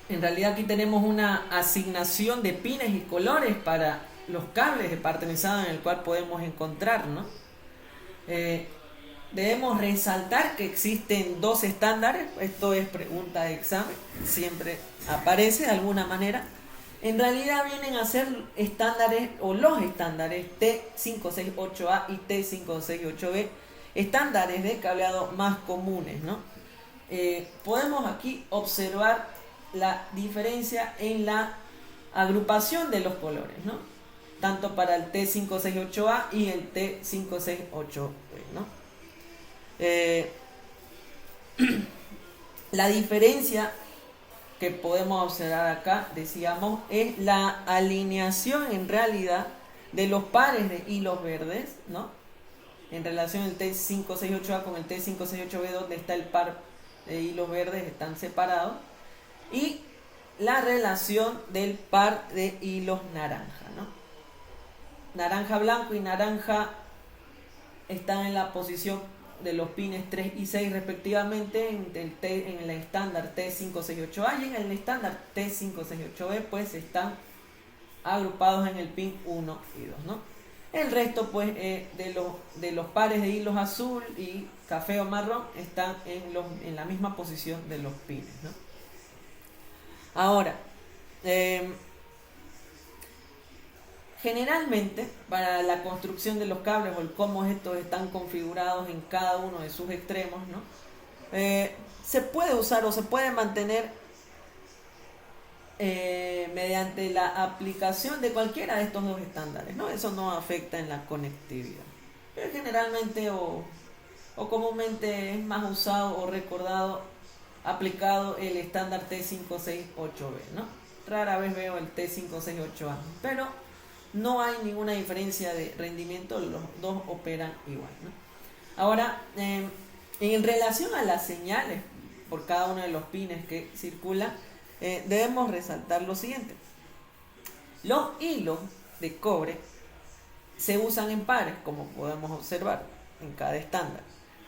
En realidad aquí tenemos una asignación de pines y colores para los cables de par trenzado en el cual podemos encontrar, ¿no? Eh, Debemos resaltar que existen dos estándares, esto es pregunta de examen, siempre aparece de alguna manera. En realidad vienen a ser estándares o los estándares T568A y T568B, estándares de cableado más comunes, ¿no? Podemos aquí observar la diferencia en la agrupación de los colores, ¿no? Tanto para el T568A y el T568B, ¿no? Eh, la diferencia que podemos observar acá, decíamos, es la alineación en realidad de los pares de hilos verdes, ¿no? En relación al T568A con el T568B, donde está el par de hilos verdes, están separados. Y la relación del par de hilos naranja, ¿no? Naranja blanco y naranja están en la posición de los pines 3 y 6 respectivamente en el estándar T568A, y en el estándar T568B pues están agrupados en el pin 1 y 2, ¿no? El resto pues de los pares de hilos azul y café o marrón están en la misma posición de los pines, ¿no? Ahora, generalmente, para la construcción de los cables o el cómo estos están configurados en cada uno de sus extremos, ¿no? Se puede usar o se puede mantener mediante la aplicación de cualquiera de estos dos estándares, ¿no? Eso no afecta en la conectividad. Pero generalmente o comúnmente es más usado o recordado, aplicado el estándar T568B, ¿no? Rara vez veo el T568A, pero no hay ninguna diferencia de rendimiento, los dos operan igual, ¿no? Ahora, en relación a las señales por cada uno de los pines que circulan, debemos resaltar lo siguiente. Los hilos de cobre se usan en pares, como podemos observar en cada estándar,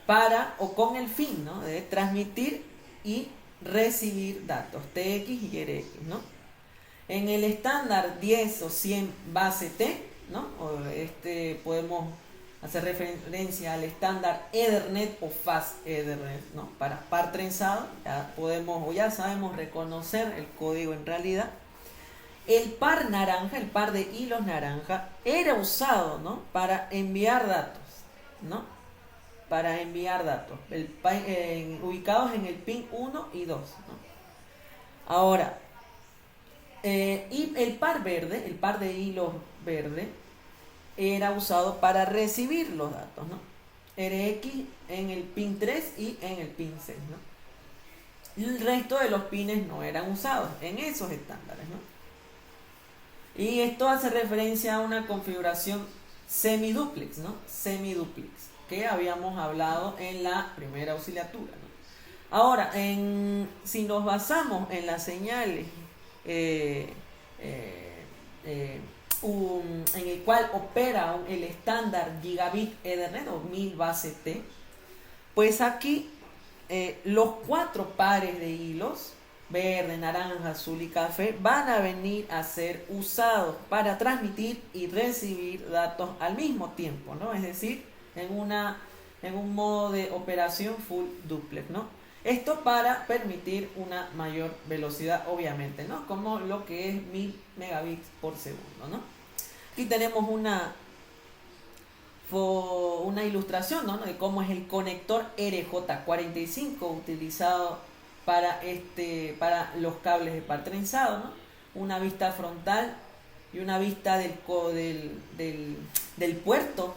para o con el fin, ¿no?, de transmitir y recibir datos TX y RX, ¿no? En el estándar 10 o 100 base T, ¿no? Podemos hacer referencia al estándar Ethernet o Fast Ethernet, ¿no? Para par trenzado, ya sabemos reconocer el código en realidad. El par naranja, el par de hilos naranja, era usado, ¿no?, para enviar datos, ¿no? Para enviar datos, ubicados en el pin 1 y 2, ¿no? Ahora, y el par verde, el par de hilos verde, era usado para recibir los datos, ¿no? RX en el pin 3 y en el pin 6, ¿no? El resto de los pines no eran usados en esos estándares, ¿no? Y esto hace referencia a una configuración semiduplex, ¿no? Semiduplex, que habíamos hablado en la primera auxiliatura, ¿no? Ahora, si nos basamos en las señales en el cual opera el estándar Gigabit Ethernet o 1000 base T, pues aquí los 4 pares de hilos verde, naranja, azul y café van a venir a ser usados para transmitir y recibir datos al mismo tiempo, ¿no? Es decir, en un modo de operación full duplex, ¿no? Esto para permitir una mayor velocidad, obviamente, ¿no? Como lo que es 1000 megabits por segundo, ¿no? Aquí tenemos una ilustración, ¿no?, de cómo es el conector RJ45 utilizado para los cables de par trenzado, ¿no? Una vista frontal y una vista del puerto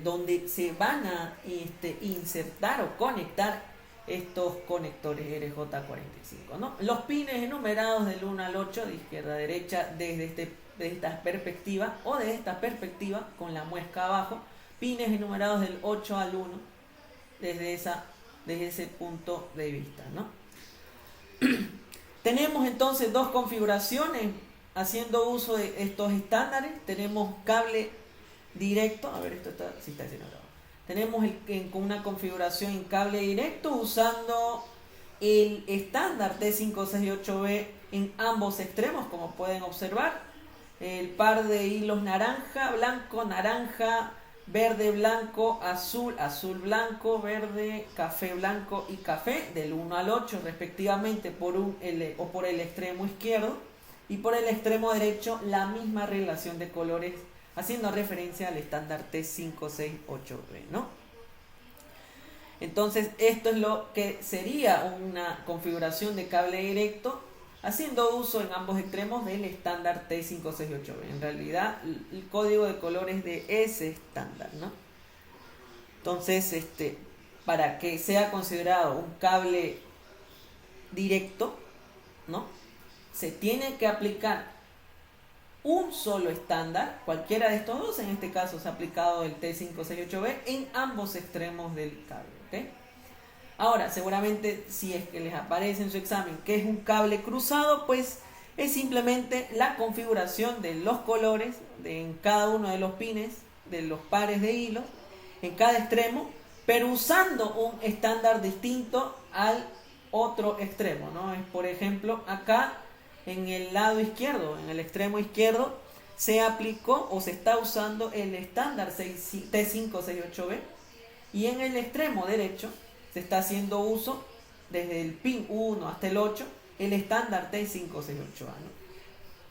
donde se van a insertar o conectar estos conectores RJ45, ¿no? Los pines enumerados del 1 al 8 de izquierda a derecha de esta perspectiva o de esta perspectiva con la muesca abajo, pines enumerados del 8 al 1 desde ese punto de vista, ¿no? Tenemos entonces dos configuraciones haciendo uso de estos estándares. Tenemos cable directo, a ver, esto sí está haciendo grabado. Tenemos con una configuración en cable directo usando el estándar T568B en ambos extremos, como pueden observar. El par de hilos naranja, blanco, naranja, verde, blanco, azul, azul, blanco, verde, café, blanco y café, del 1 al 8 respectivamente por el extremo izquierdo, y por el extremo derecho la misma relación de colores, haciendo referencia al estándar T568B, ¿no? Entonces esto es lo que sería una configuración de cable directo, haciendo uso en ambos extremos del estándar T568B. En realidad el código de colores de ese estándar, ¿no? Entonces, para que sea considerado un cable directo, ¿no?, se tiene que aplicar un solo estándar, cualquiera de estos dos. En este caso se ha aplicado el T568B en ambos extremos del cable, ¿ok? Ahora, seguramente si es que les aparece en su examen que es un cable cruzado, pues es simplemente la configuración de los colores en cada uno de los pines, de los pares de hilos, en cada extremo, pero usando un estándar distinto al otro extremo, ¿no? Es, por ejemplo, acá en el lado izquierdo, en el extremo izquierdo, se aplicó o se está usando el estándar T568B, y en el extremo derecho se está haciendo uso desde el pin 1 hasta el 8 el estándar T568A, ¿no?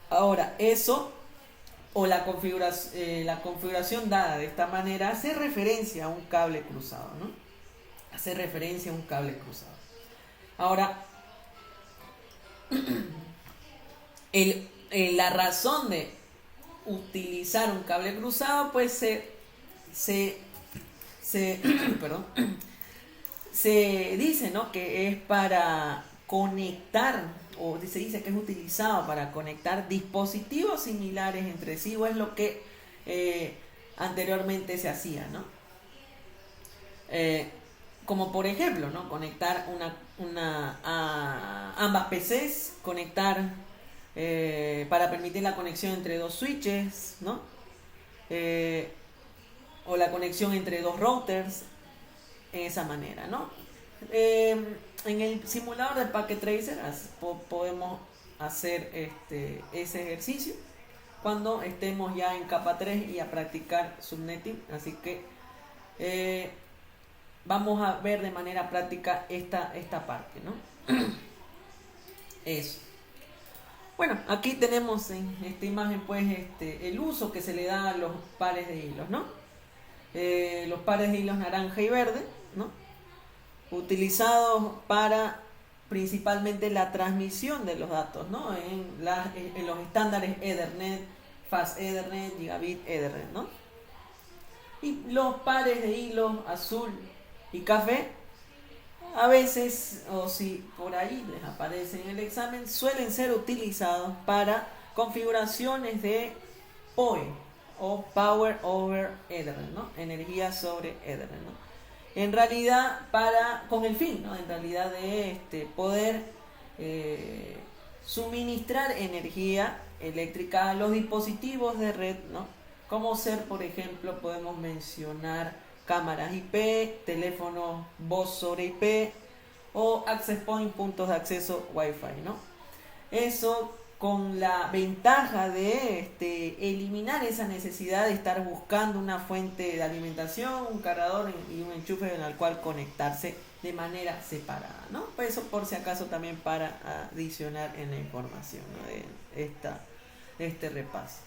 Ahora, eso o la configuración dada de esta manera hace referencia a un cable cruzado, ¿no? Hace referencia a un cable cruzado. Ahora, la razón de utilizar un cable cruzado, pues perdón, se dice, ¿no?, que es para conectar, o se dice que es utilizado para conectar dispositivos similares entre sí, o es lo que anteriormente se hacía, ¿no? Como por ejemplo, ¿no?, conectar ambas PCs, conectar para permitir la conexión entre dos switches, ¿no? O la conexión entre dos routers, en esa manera, ¿no? En el simulador de Packet Tracer podemos hacer ese ejercicio cuando estemos ya en capa 3 y a practicar subnetting. Así que vamos a ver de manera práctica esta parte, ¿no? Eso. Bueno, aquí tenemos en esta imagen pues el uso que se le da a los pares de hilos, ¿no? Los pares de hilos naranja y verde, ¿no?, utilizados para principalmente la transmisión de los datos, ¿no?, en los estándares Ethernet, Fast Ethernet, Gigabit Ethernet, ¿no? Y los pares de hilos azul y café, a veces, o si por ahí les aparece en el examen, suelen ser utilizados para configuraciones de PoE, o Power over Ethernet, ¿no?, energía sobre Ethernet, ¿no? En realidad, con el fin, ¿no?, en realidad de poder suministrar energía eléctrica a los dispositivos de red, ¿no? Como ser, por ejemplo, podemos mencionar cámaras IP, teléfonos voz sobre IP, o access point, puntos de acceso Wi-Fi, ¿no? Eso con la ventaja de eliminar esa necesidad de estar buscando una fuente de alimentación, un cargador y un enchufe en el cual conectarse de manera separada, ¿no? Pues eso por si acaso también para adicionar en la información, ¿no?, de este repaso.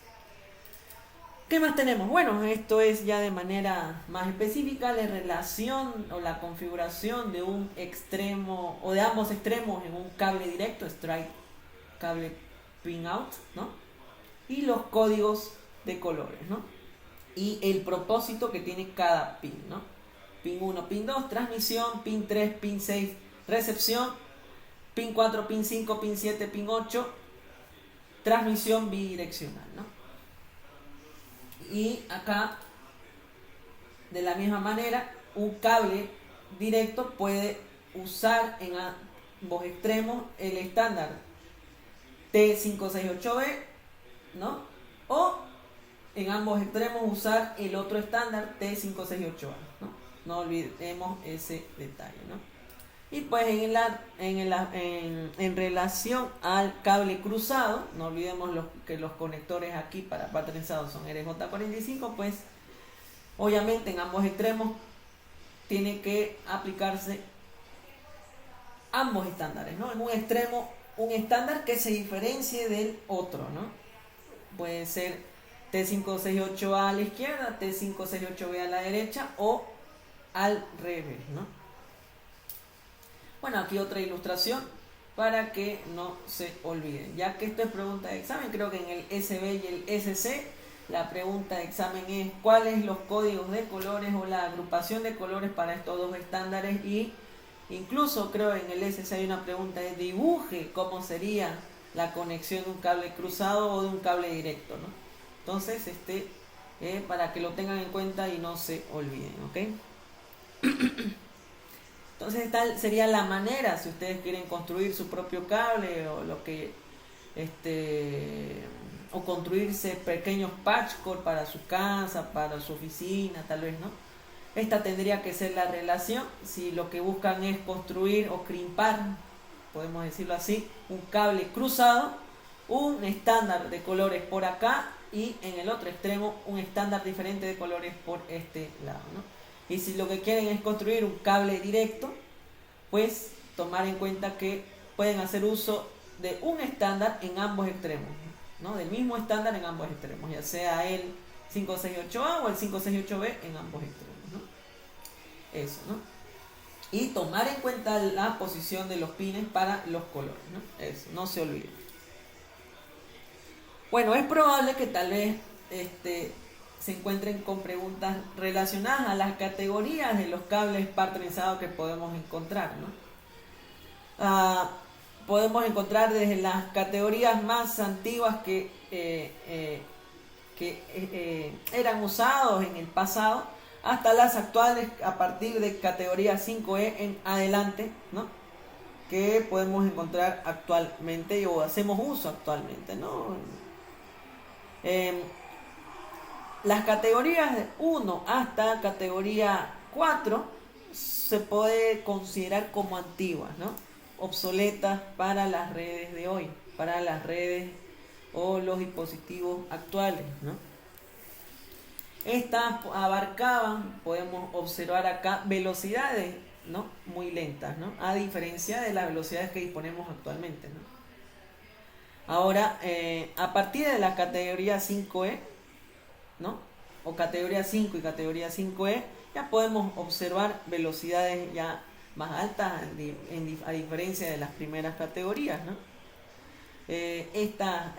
¿Qué más tenemos? Bueno, esto es ya de manera más específica la relación o la configuración de un extremo o de ambos extremos en un cable directo, straight cable pin out, ¿no?, y los códigos de colores, ¿no?, y el propósito que tiene cada pin, ¿no? Pin 1, pin 2, transmisión; pin 3, pin 6, recepción; pin 4, pin 5, pin 7, pin 8, transmisión bidireccional, ¿no? Y acá, de la misma manera, un cable directo puede usar en ambos extremos el estándar T568B, ¿no?, o en ambos extremos usar el otro estándar T568A, ¿no? No olvidemos ese detalle, ¿no? Y pues en relación al cable cruzado, no olvidemos que los conectores aquí para par trenzado son RJ45, pues obviamente en ambos extremos tiene que aplicarse ambos estándares, ¿no? En un extremo, un estándar que se diferencie del otro, ¿no? Puede ser T568A a la izquierda, T568B a la derecha o al revés, ¿no? Bueno, aquí otra ilustración para que no se olviden. Ya que esto es pregunta de examen, creo que en el SB y el SC la pregunta de examen es cuáles los códigos de colores o la agrupación de colores para estos dos estándares, y incluso creo en el SC hay una pregunta de dibuje cómo sería la conexión de un cable cruzado o de un cable directo, ¿no? Entonces, para que lo tengan en cuenta y no se olviden, ¿ok? Entonces tal sería la manera, si ustedes quieren construir su propio cable o lo que o construirse pequeños patchwork para su casa, para su oficina, tal vez, ¿no? Esta tendría que ser la relación si lo que buscan es construir o crimpar, podemos decirlo así, un cable cruzado, un estándar de colores por acá y en el otro extremo un estándar diferente de colores por este lado, ¿no? Y si lo que quieren es construir un cable directo, pues tomar en cuenta que pueden hacer uso de un estándar en ambos extremos, ¿no? Del mismo estándar en ambos extremos, ya sea el 568A o el 568B en ambos extremos, ¿no? Eso, ¿no? Y tomar en cuenta la posición de los pines para los colores, ¿no? Eso, no se olviden. Bueno, es probable que tal vez se encuentren con preguntas relacionadas a las categorías de los cables par trenzado que podemos encontrar, ¿no? Podemos encontrar desde las categorías más antiguas que eran usados en el pasado hasta las actuales a partir de categoría 5E en adelante, ¿no? Que podemos encontrar actualmente o hacemos uso actualmente, ¿no? Las categorías de 1 hasta categoría 4 se puede considerar como antiguas, ¿no? Obsoletas para las redes de hoy, para las redes o los dispositivos actuales, ¿no? Estas abarcaban, podemos observar acá, velocidades, ¿no? Muy lentas, ¿no? A diferencia de las velocidades que disponemos actualmente, ¿no? Ahora, a partir de la categoría 5E, ¿no? O categoría 5 y categoría 5E, ya podemos observar velocidades ya más altas a diferencia de las primeras categorías, ¿no?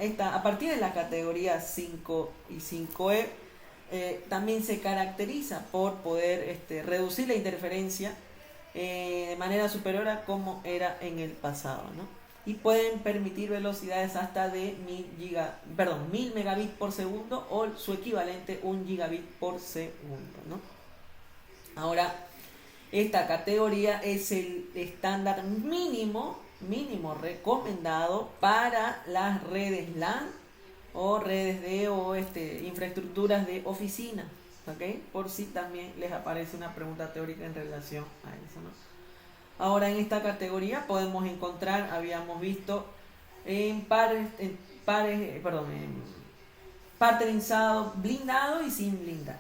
A partir de la categoría 5 y 5E también se caracteriza por poder reducir la interferencia de manera superior a como era en el pasado, ¿no? Y pueden permitir velocidades hasta de 1000 megabits por segundo o su equivalente 1 gigabit por segundo, ¿no? Ahora, esta categoría es el estándar mínimo recomendado para las redes LAN o redes de infraestructuras de oficina, ¿ok? Por si también les aparece una pregunta teórica en relación a eso, ¿no? Ahora en esta categoría podemos encontrar, habíamos visto par trenzado blindado y sin blindaje,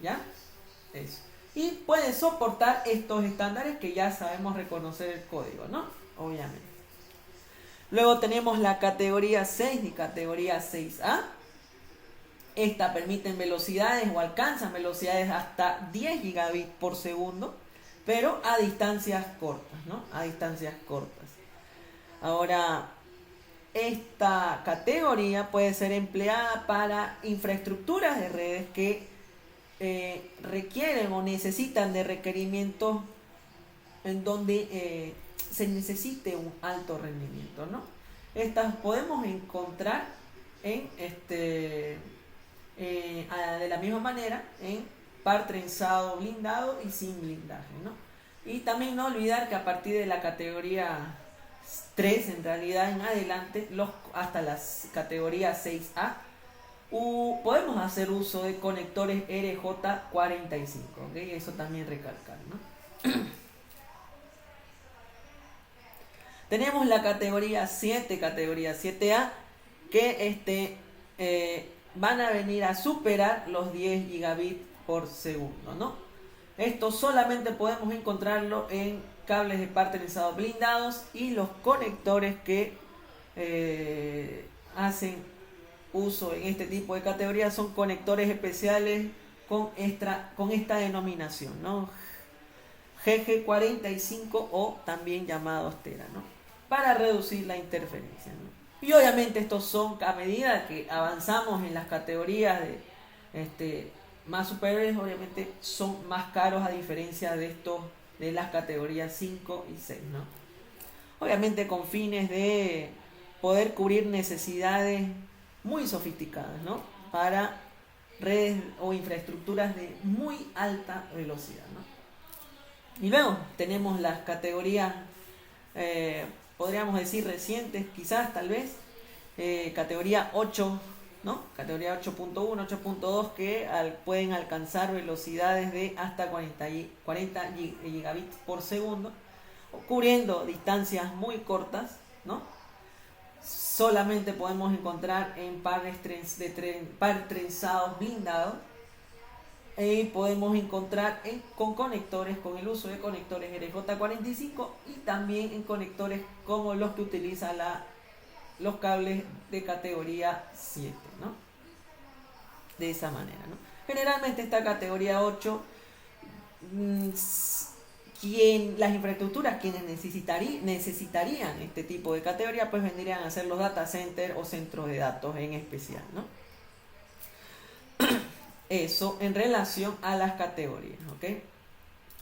¿ya? Eso. Y puede soportar estos estándares que ya sabemos reconocer el código, ¿no? Obviamente. Luego tenemos la categoría 6 y categoría 6A. Esta permiten velocidades o alcanzan velocidades hasta 10 gigabits por segundo, pero a distancias cortas, ¿no? A distancias cortas. Ahora, esta categoría puede ser empleada para infraestructuras de redes que requieren o necesitan de requerimientos en donde se necesite un alto rendimiento, ¿no? Estas podemos encontrar de la misma manera en par trenzado blindado y sin blindaje, ¿no? Y también no olvidar que a partir de la categoría 3 en realidad en adelante hasta la categoría 6A podemos hacer uso de conectores RJ45, ¿okay? Eso también recalcar, ¿no? Tenemos la categoría 7, categoría 7A, que van a venir a superar los 10 gigabits por segundo, ¿no? Esto solamente podemos encontrarlo en cables de par trenzado blindados y los conectores que hacen uso en este tipo de categorías son conectores especiales con esta denominación, ¿no? GG45 o también llamados tera, ¿no? Para reducir la interferencia, ¿no? Y obviamente estos son, a medida que avanzamos en las categorías más superiores, obviamente son más caros a diferencia de estos de las categorías 5 y 6, ¿no? Obviamente con fines de poder cubrir necesidades muy sofisticadas, ¿no? Para redes o infraestructuras de muy alta velocidad, ¿no? Y luego tenemos las categorías, podríamos decir recientes, quizás, tal vez, categoría 8, ¿no? Categoría 8.1, 8.2, que pueden alcanzar velocidades de hasta 40 gigabits por segundo, cubriendo distancias muy cortas, ¿no? Solamente podemos encontrar en par trenzados blindados, y podemos encontrar con conectores, con el uso de conectores RJ45 y también en conectores como los que utiliza los cables de categoría 7, ¿no? De esa manera, ¿no? Generalmente esta categoría 8, las infraestructuras quienes necesitarían este tipo de categoría, pues vendrían a ser los data centers o centros de datos en especial, ¿no? Eso en relación a las categorías, ¿ok?